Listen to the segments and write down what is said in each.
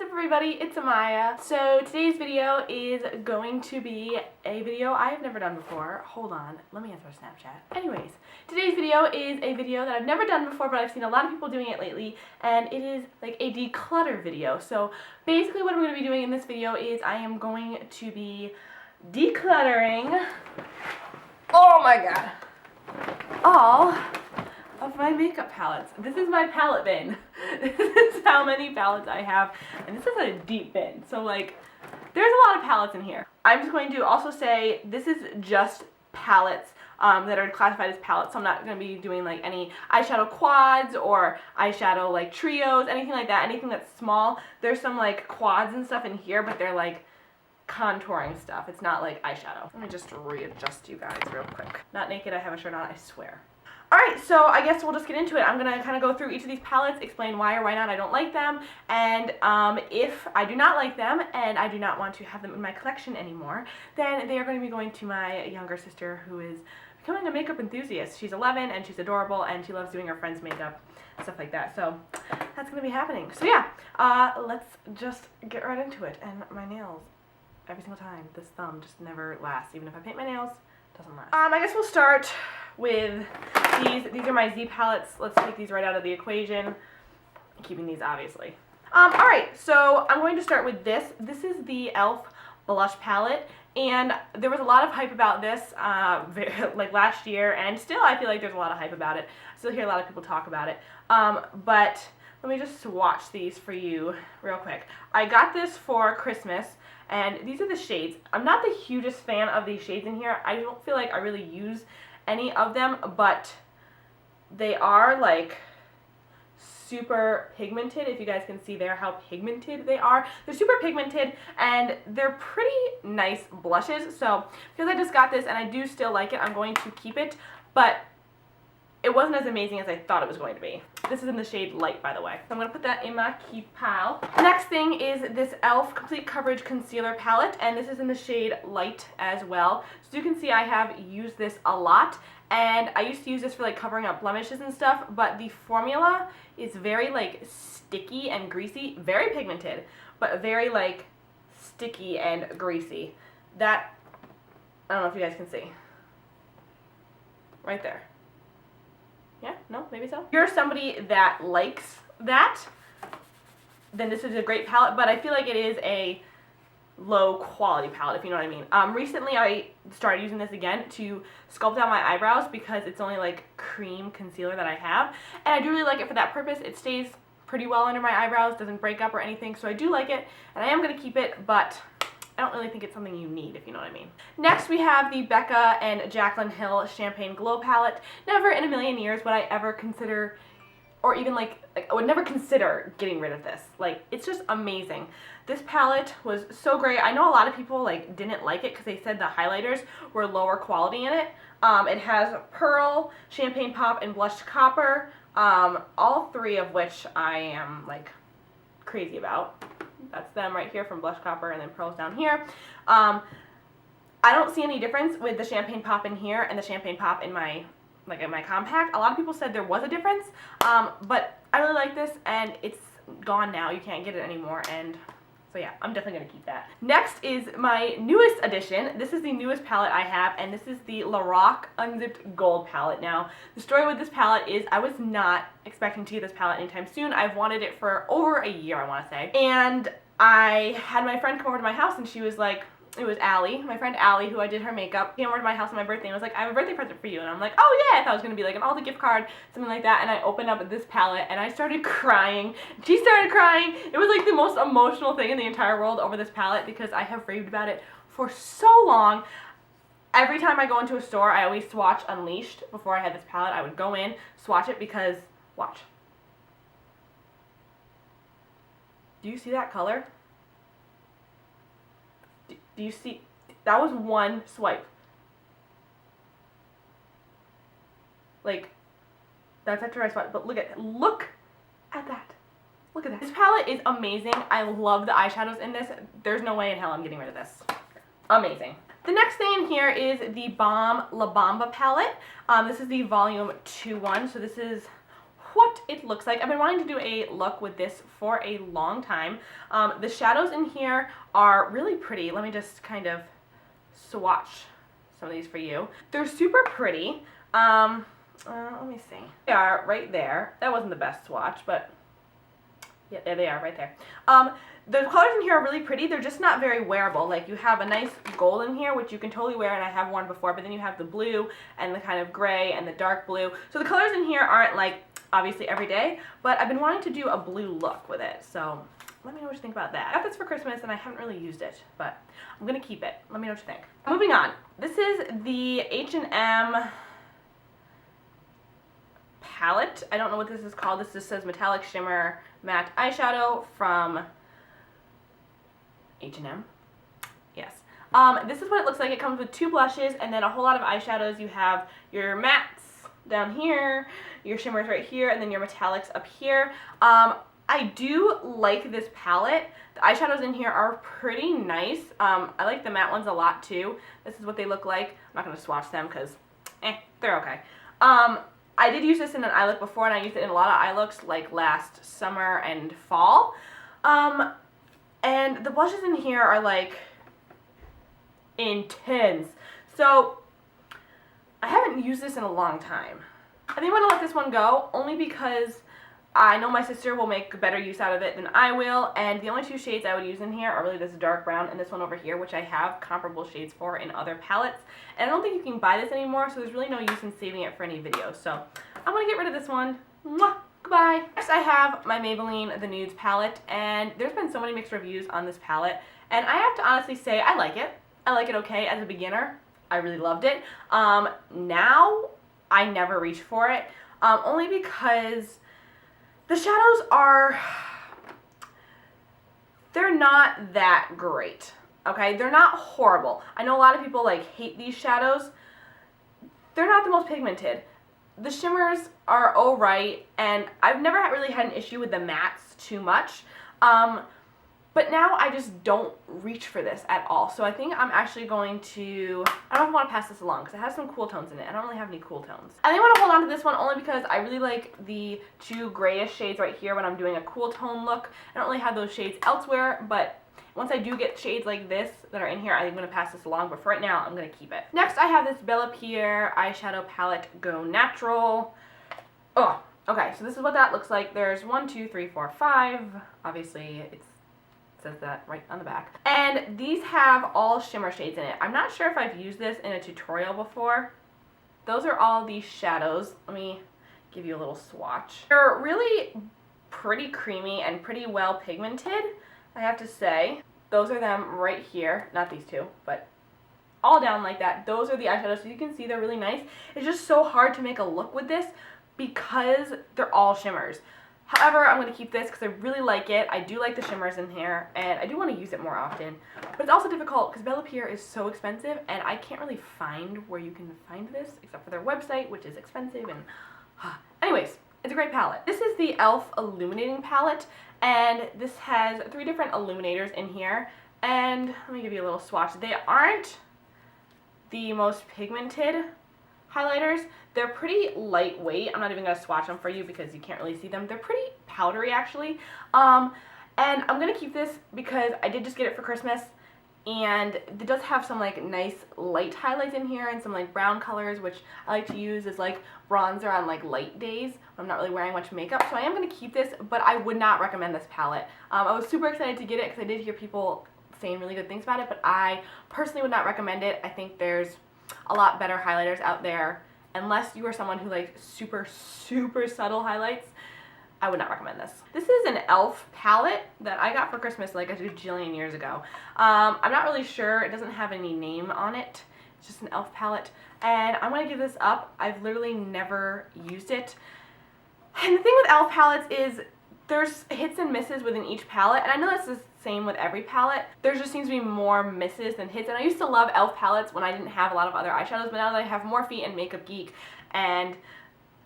what's up everybody, it's Amaya. So today's video is going to be a video I have never done before. Hold on, let me answer Snapchat. Anyways, today's video is a video that I've never done before, but I've seen a lot of people doing it lately, and it is like a declutter video. So basically what I'm going to be doing in this video is I am going to be decluttering, oh my god, all of my makeup palettes. This is my palette bin. This is how many palettes I have, and this is a deep bin, so like there's a lot of palettes in here. I'm just going to also say this is just palettes that are classified as palettes, so I'm not going to be doing like any eyeshadow quads or eyeshadow like trios, anything like that, anything that's small. There's some like quads and stuff in here, but they're like contouring stuff. It's not like eyeshadow. Let me just readjust you guys real quick. Not naked, I have a shirt on, I swear. Alright, so I guess we'll just get into it. I'm going to kind of go through each of these palettes, explain why or why not I don't like them, and if I do not like them and I do not want to have them in my collection anymore, then they are going to be going to my younger sister who is becoming a makeup enthusiast. She's 11 and she's adorable and she loves doing her friends' makeup, stuff like that. So that's going to be happening. So yeah, let's just get right into it. And my nails, every single time, this thumb just never lasts. Even if I paint my nails, it doesn't last. I guess we'll start with these. These are my Z palettes. Let's take these right out of the equation. I'm keeping these obviously. Alright, so I'm going to start with this. This is the Elf blush palette, and there was a lot of hype about this like last year, and still I feel like there's a lot of hype about it. I still hear a lot of people talk about it. But let me just swatch these for you real quick. I got this for Christmas, and these are the shades. I'm not the hugest fan of these shades in here. I don't feel like I really use any of them, but they are like super pigmented. If you guys can see there how pigmented they are. They're super pigmented and they're pretty nice blushes. So because I just got this and I do still like it, I'm going to keep it, but it wasn't as amazing as I thought it was going to be. This is in the shade Light, by the way. So I'm going to put that in my keep pile. Next thing is this Elf Complete Coverage Concealer Palette, and this is in the shade Light as well. So you can see I have used this a lot, and I used to use this for like covering up blemishes and stuff, but the formula is very like sticky and greasy, very pigmented, but very like sticky and greasy. That, I don't know if you guys can see. Right there. Yeah, no, maybe so. If you're somebody that likes that, then this is a great palette, but I feel like it is a low quality palette, if you know what I mean. Recently I started using this again to sculpt out my eyebrows because it's only like cream concealer that I have, and I do really like it for that purpose. It stays pretty well under my eyebrows, doesn't break up or anything, so I do like it, and I am going to keep it, but I don't really think it's something you need, if you know what I mean. Next we have the Becca and Jaclyn Hill Champagne Glow Palette. Never in a million years would I ever consider, or even like I would never consider getting rid of this. Like, it's just amazing. This palette was so great. I know a lot of people like didn't like it because they said the highlighters were lower quality in it. It has Pearl, Champagne Pop, and Blushed Copper, all three of which I am like crazy about. That's them right here from Blush Copper, and then Pearl's down here. I don't see any difference with the Champagne Pop in here and the Champagne Pop in my in my compact. A lot of people said there was a difference, but I really like this, and it's gone now. You can't get it anymore, and so yeah, I'm definitely going to keep that. Next is my newest addition. This is the newest palette I have, and this is the Lorac Unzipped Gold palette. Now, the story with this palette is I was not expecting to get this palette anytime soon. I've wanted it for over a year, I want to say. And I had my friend come over to my house, and she was like, it was Allie, my friend Allie, who I did her makeup, came over to my house on my birthday and was like, I have a birthday present for you. And I'm like, oh yeah, I thought it was going to be like an Aldi gift card, something like that. And I opened up this palette and I started crying. She started crying. It was like the most emotional thing in the entire world over this palette because I have raved about it for so long. Every time I go into a store, I always swatch Unleashed. Before I had this palette, I would go in, swatch it because, watch. Do you see that color? Do you see? That was one swipe. Like, that's after I swiped, but look at that. Look at that. Look at that. This palette is amazing. I love the eyeshadows in this. There's no way in hell I'm getting rid of this. Amazing. The next thing in here is the Balm La Bamba palette. This is the volume 2 one, so this is what it looks like. I've been wanting to do a look with this for a long time. The shadows in here are really pretty. Let me just kind of swatch some of these for you. They're super pretty. Let me see. They are right there. That wasn't the best swatch, but yeah, there they are right there. The colors in here are really pretty. They're just not very wearable. Like, you have a nice gold in here, which you can totally wear, and I have worn before, but then you have the blue and the kind of gray and the dark blue. So the colors in here aren't, like, obviously every day, but I've been wanting to do a blue look with it. So let me know what you think about that. I got this for Christmas, and I haven't really used it, but I'm going to keep it. Let me know what you think. Moving on. This is the H&M palette. I don't know what this is called. This just says Metallic Shimmer Matte Eyeshadow from H&M. Yes. This is what it looks like. It comes with 2 blushes and then a whole lot of eyeshadows. You have your mattes down here, your shimmers right here, and then your metallics up here. I do like this palette. The eyeshadows in here are pretty nice. I like the matte ones a lot too. This is what they look like. I'm not going to swatch them because, they're okay. I did use this in an eye look before, and I used it in a lot of eye looks like last summer and fall. And the blushes in here are like intense. So I haven't used this in a long time. I think I'm going to let this one go only because I know my sister will make better use out of it than I will, and the only 2 shades I would use in here are really this dark brown and this one over here, which I have comparable shades for in other palettes. And I don't think you can buy this anymore, so there's really no use in saving it for any video. So I'm going to get rid of this one. Mwah! Goodbye. Next I have my Maybelline The Nudes palette, and there's been so many mixed reviews on this palette, and I have to honestly say I like it. I like it okay as a beginner. I really loved it. Now I never reach for it, only because the shadows they're not that great, okay? They're not horrible. I know a lot of people like hate these shadows. They're not the most pigmented. The shimmers are alright, and I've never really had an issue with the mattes too much. But now I just don't reach for this at all. So I think I'm actually going to, I don't want to pass this along because it has some cool tones in it. I don't really have any cool tones. I think I want to hold on to this one only because I really like the 2 grayish shades right here when I'm doing a cool tone look. I don't really have those shades elsewhere, but once I do get shades like this that are in here, I think I'm going to pass this along. But for right now, I'm going to keep it. Next, I have this Beloooowww eyeshadow palette Go Natural. Oh, okay, so this is what that looks like. There's 1, 2, 3, 4, 5. Obviously, it says that right on the back. And these have all shimmer shades in it. I'm not sure if I've used this in a tutorial before. Those are all these shadows. Let me give you a little swatch. They're really pretty creamy and pretty well pigmented, I have to say. Those are them right here. Not these 2, but all down like that. Those are the eyeshadows, so you can see they're really nice. It's just so hard to make a look with this because they're all shimmers. However, I'm going to keep this because I really like it. I do like the shimmers in here, and I do want to use it more often. But it's also difficult because Beloooowww is so expensive, and I can't really find where you can find this except for their website, which is expensive. And anyways, it's a great palette. This is the Elf Illuminating Palette, and this has 3 different illuminators in here. And let me give you a little swatch. They aren't the most pigmented highlighters. They're pretty lightweight. I'm not even going to swatch them for you because you can't really see them. They're pretty powdery, actually. And I'm going to keep this because I did just get it for Christmas, and it does have some like nice light highlights in here and some like brown colors, which I like to use as like bronzer on like light days when I'm not really wearing much makeup. So I am going to keep this, but I would not recommend this palette. I was super excited to get it because I did hear people saying really good things about it, but I personally would not recommend it. I think there's a lot better highlighters out there. Unless you are someone who likes super, super subtle highlights, I would not recommend this. This is an Elf palette that I got for Christmas like a gajillion years ago. I'm not really sure. It doesn't have any name on it. It's just an Elf palette. And I'm going to give this up. I've literally never used it. And the thing with Elf palettes is there's hits and misses within each palette. And I know that's the same with every palette. There just seems to be more misses than hits. And I used to love Elf palettes when I didn't have a lot of other eyeshadows. But now that I have Morphe and Makeup Geek and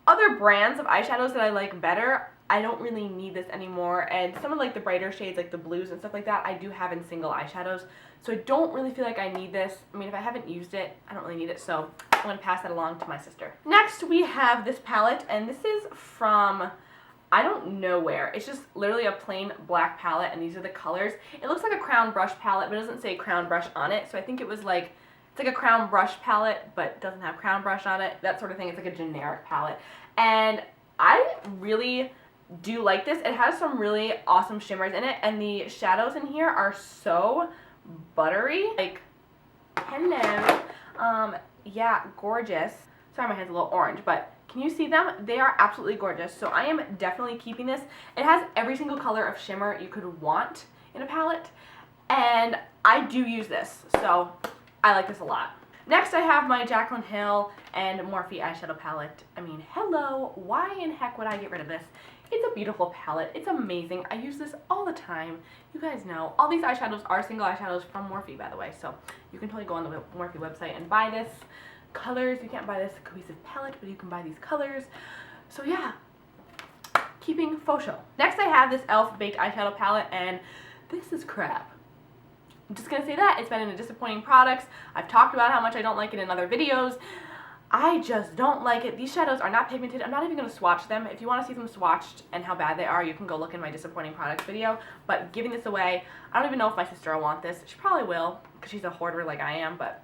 other brands of eyeshadows that I like better, I don't really need this anymore, and some of like the brighter shades, like the blues and stuff like that, I do have in single eyeshadows, so I don't really feel like I need this. I mean, if I haven't used it, I don't really need it, so I'm going to pass that along to my sister. Next, we have this palette, and this is from, I don't know where. It's just literally a plain black palette, and these are the colors. It looks like a crown brush palette, but it doesn't say crown brush on it, so I think it was like, it's like a crown brush palette, but doesn't have crown brush on it, that sort of thing. It's like a generic palette, and I really do like this. It has some really awesome shimmers in it, and the shadows in here are so buttery. Like, hello. Yeah, gorgeous. Sorry, my hand's a little orange, but can you see them? They are absolutely gorgeous, so I am definitely keeping this. It has every single color of shimmer you could want in a palette, and I do use this, so I like this a lot. Next, I have my Jaclyn Hill and Morphe eyeshadow palette. I mean, hello, why in heck would I get rid of this? It's a beautiful palette. It's amazing. I use this all the time. You guys know. All these eyeshadows are single eyeshadows from Morphe, by the way, so you can totally go on the Morphe website and buy this. Colors, you can't buy this cohesive palette, but you can buy these colors. So yeah, keeping faux show. Next, I have this Elf Baked eyeshadow palette, and this is crap. I'm just gonna say that. It's been in a disappointing products. I've talked about how much I don't like it in other videos. I just don't like it. These shadows are not pigmented. I'm not even gonna swatch them. If you wanna see them swatched and how bad they are, you can go look in my disappointing products video. But giving this away, I don't even know if my sister will want this. She probably will, because she's a hoarder like I am, but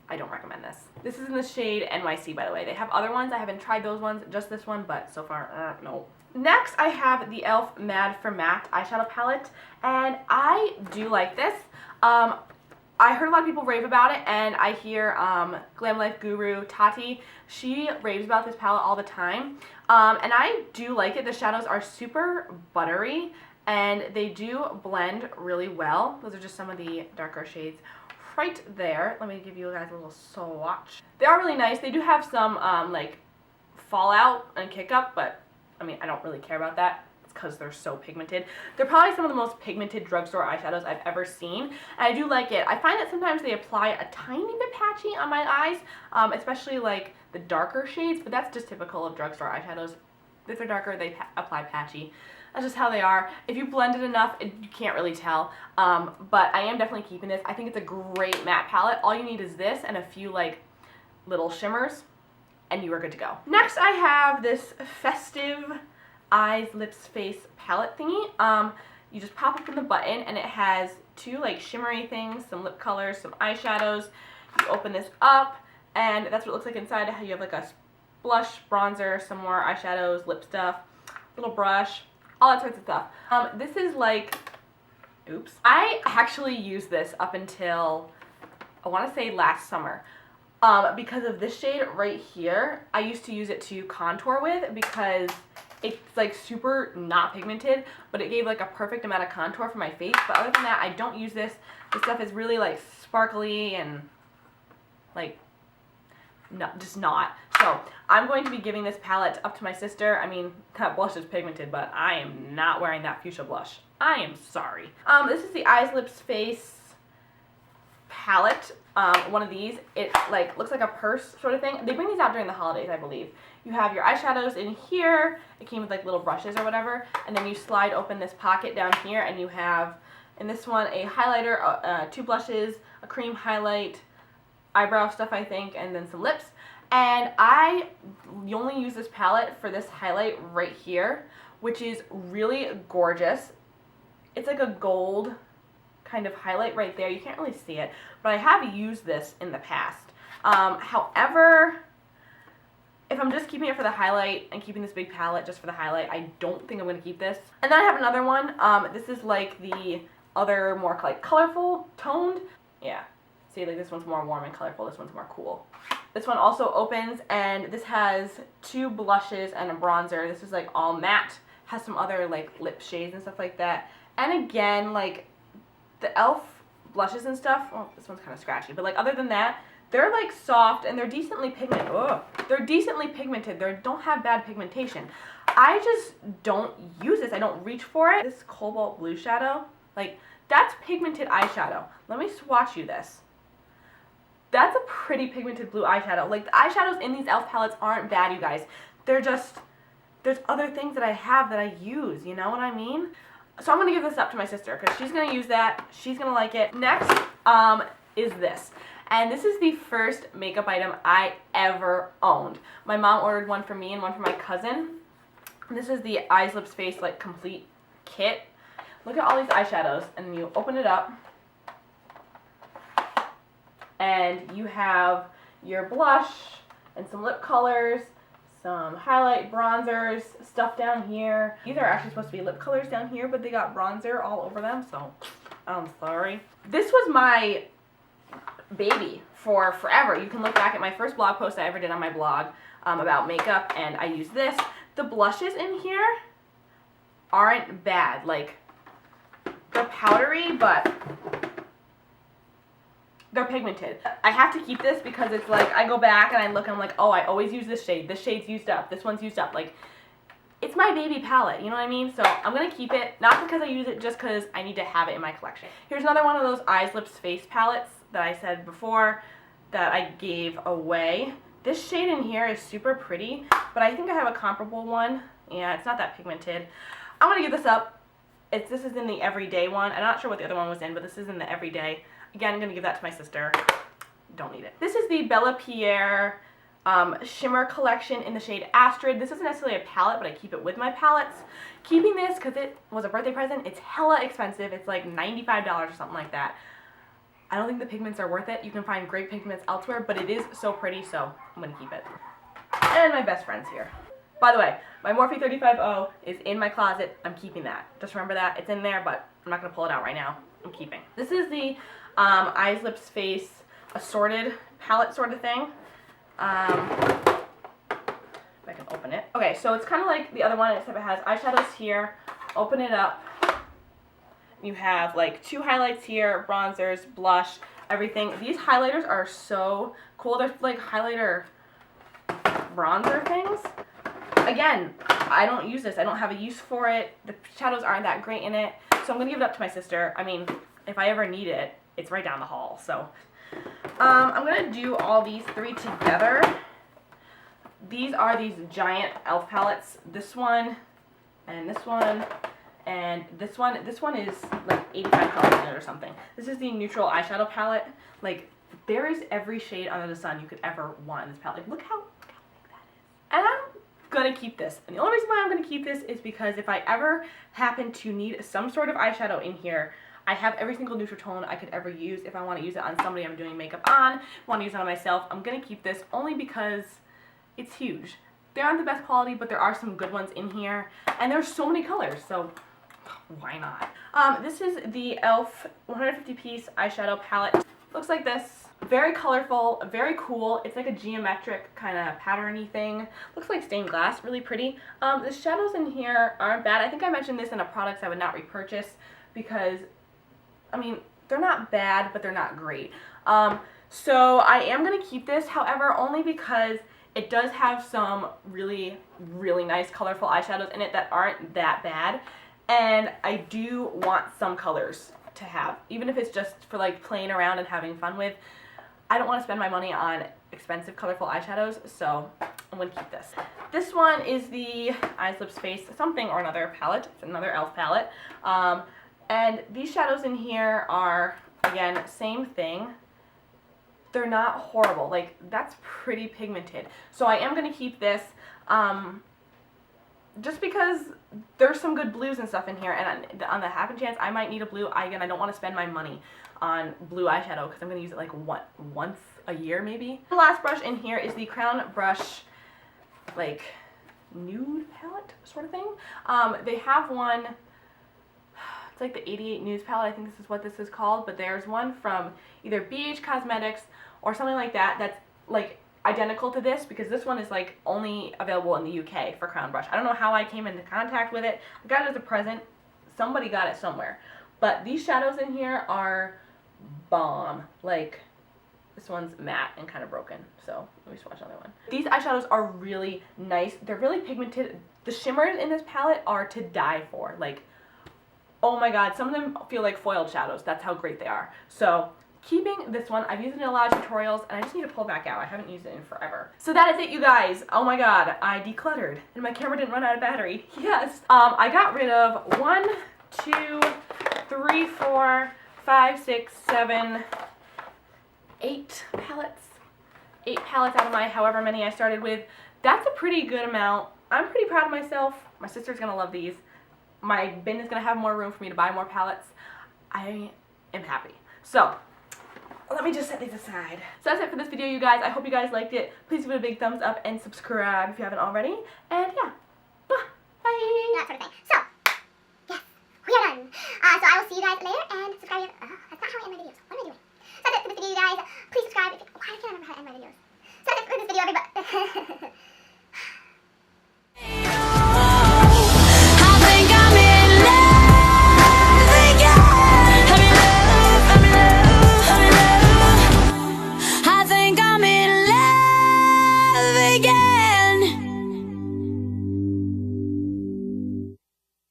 I don't recommend this. This is in the shade NYC, by the way. They have other ones. I haven't tried those ones, just this one, but so far, no. Next, I have the Elf Mad for Matte eyeshadow palette, and I do like this. I heard a lot of people rave about it, and I hear Glam Life Guru Tati, she raves about this palette all the time, and I do like it. The shadows are super buttery, and they do blend really well. Those are just some of the darker shades right there. Let me give you guys a little swatch. They are really nice. They do have some like fallout and kick up, but I mean, I don't really care about that. It's because they're so pigmented. They're probably some of the most pigmented drugstore eyeshadows I've ever seen, and I do like it. I find that sometimes they apply a tiny bit patchy on my eyes, especially like the darker shades, but that's just typical of drugstore eyeshadows. If they're darker, they apply patchy. That's just how they are. If you blend it enough, you can't really tell. But I am definitely keeping this. I think it's a great matte palette. All you need is this and a few like little shimmers, and you are good to go. Next, I have this Festive Eyes, Lips, Face palette thingy. You just pop open the button, and it has two like shimmery things, some lip colors, some eyeshadows. You open this up, and that's what it looks like inside. You have like a blush, bronzer, some more eyeshadows, lip stuff, little brush, all that sorts of stuff. This is like, oops. I actually used this up until, I want to say last summer. Because of this shade right here. I used to use it to contour with because it's like super not pigmented, but it gave like a perfect amount of contour for my face. But other than that, I don't use this. This stuff is really like sparkly and like, no, just not. So I'm going to be giving this palette up to my sister. I mean, that blush is pigmented, but I am not wearing that fuchsia blush. I am sorry. This is the Eyes, Lips, Face palette. One of these. It like looks like a purse sort of thing. They bring these out during the holidays, I believe. You have your eyeshadows in here. It came with like little brushes or whatever, and then you slide open this pocket down here, and you have in this one a highlighter, two blushes, a cream highlight, eyebrow stuff I think, and then some lips. And I only use this palette for this highlight right here, which is really gorgeous. It's like a gold kind of highlight right there. You can't really see it, but I have used this in the past. However, if I'm just keeping it for the highlight and keeping this big palette just for the highlight, I don't think I'm going to keep this. And then I have another one. This is like the other more like colorful toned. Yeah. See, like this one's more warm and colorful. This one's more cool. This one also opens, and this has two blushes and a bronzer. This is like all matte. Has some other like lip shades and stuff like that. And again, like the e.l.f. blushes and stuff, well, this one's kind of scratchy, but like other than that, they're like soft and they're decently pigmented. Ugh. They're decently pigmented. They don't have bad pigmentation. I just don't use this. I don't reach for it. This cobalt blue shadow, like that's pigmented eyeshadow. Let me swatch you this. That's a pretty pigmented blue eyeshadow. Like the eyeshadows in these e.l.f. palettes aren't bad, you guys. They're there's other things that I have that I use, you know what I mean? So I'm going to give this up to my sister because she's going to use that. She's going to like it. Next is this. And this is the first makeup item I ever owned. My mom ordered one for me and one for my cousin. This is the Eyes, Lips, Face, like, complete kit. Look at all these eyeshadows, and you open it up, and you have your blush and some lip colors, some highlight bronzers, stuff down here. These are actually supposed to be lip colors down here, but they got bronzer all over them, so I'm sorry. This was my baby for forever. You can look back at my first blog post I ever did on my blog about makeup, and I use this. The blushes in here aren't bad. Like, they're powdery, but they're pigmented. I have to keep this because it's like, I go back and I look and I'm like, oh, I always use this shade. This shade's used up. This one's used up. Like, it's my baby palette, you know what I mean? So I'm going to keep it, not because I use it, just because I need to have it in my collection. Here's another one of those Eyes, Lips, Face palettes that I said before that I gave away. This shade in here is super pretty, but I think I have a comparable one. Yeah, it's not that pigmented. I'm going to give this up. This is in the Everyday one. I'm not sure what the other one was in, but this is in the Everyday. Again, I'm going to give that to my sister. Don't need it. This is the Bella Pierre Shimmer Collection in the shade Astrid. This isn't necessarily a palette, but I keep it with my palettes. Keeping this because it was a birthday present. It's hella expensive. It's like $95 or something like that. I don't think the pigments are worth it. You can find great pigments elsewhere, but it is so pretty, so I'm going to keep it. And my best friend's here. By the way, my Morphe 35O is in my closet. I'm keeping that. Just remember that. It's in there, but I'm not going to pull it out right now. I'm keeping. This is the Eyes, Lips, Face assorted palette sort of thing. If I can open it. Okay, so it's kind of like the other one, except it has eyeshadows here. Open it up. You have like 2 highlights here, bronzers, blush, everything. These highlighters are so cool. They're like highlighter bronzer things. Again, I don't use this. I don't have a use for it. The shadows aren't that great in it. So I'm going to give it up to my sister. I mean, if I ever need it, it's right down the hall. So I'm going to do all these 3 together. These are these giant e.l.f. palettes. This one and this one. And this one is like 85 colors in it or something. This is the neutral eyeshadow palette. Like, there is every shade under the sun you could ever want in this palette. Like, look how big that is. And I'm gonna keep this. And the only reason why I'm gonna keep this is because if I ever happen to need some sort of eyeshadow in here, I have every single neutral tone I could ever use. If I want to use it on somebody I'm doing makeup on, want to use it on myself, I'm gonna keep this only because it's huge. They aren't the best quality, but there are some good ones in here. And there's so many colors, so why not? This is the e.l.f. 150-piece eyeshadow palette. Looks like this. Very colorful, very cool. It's like a geometric kind of patterny thing. Looks like stained glass, really pretty. The shadows in here aren't bad. I think I mentioned this in a products I would not repurchase because, I mean, they're not bad, but they're not great. So I am going to keep this, however, only because it does have some really, really nice colorful eyeshadows in it that aren't that bad. And I do want some colors to have, even if it's just for like playing around and having fun with. I don't want to spend my money on expensive colorful eyeshadows, so I'm going to keep this. This one is the Eyes, Lips, Face something or another palette. It's another e.l.f. palette. And these shadows in here are, again, same thing. They're not horrible. Like, that's pretty pigmented. So I am going to keep this. Just because there's some good blues and stuff in here, and on the happen chance I might need a blue, I don't want to spend my money on blue eyeshadow because I'm going to use it like once a year maybe. The last brush in here is the Crown Brush like nude palette sort of thing. They have one, it's like the 88 News palette, I think this is what this is called, but there's one from either BH Cosmetics or something like that that's like identical to this, because this one is like only available in the UK for Crown Brush. I don't know how I came into contact with it. I got it as a present. Somebody got it somewhere. But these shadows in here are bomb. Like, this one's matte and kind of broken. So let me swatch another one. These eyeshadows are really nice. They're really pigmented. The shimmers in this palette are to die for. Like, oh my god, some of them feel like foiled shadows. That's how great they are. So keeping this one. I've used it in a lot of tutorials, and I just need to pull it back out. I haven't used it in forever. So that is it, you guys. Oh my god, I decluttered, and my camera didn't run out of battery. Yes. I got rid of 1, 2, 3, 4, 5, 6, 7, 8 palettes. 8 palettes out of my however many I started with. That's a pretty good amount. I'm pretty proud of myself. My sister's gonna love these. My bin is gonna have more room for me to buy more palettes. I am happy. So, let me just set these aside. So that's it for this video, you guys. I hope you guys liked it. Please give it a big thumbs up and subscribe if you haven't already. And yeah, bye. That sort of thing. So, yes, we are done. So I will see you guys later and subscribe. That's not how I end my videos. What am I doing? So that's it for this video, you guys. Please subscribe. Why can't I remember how to end my videos? So that's it for this video, everybody.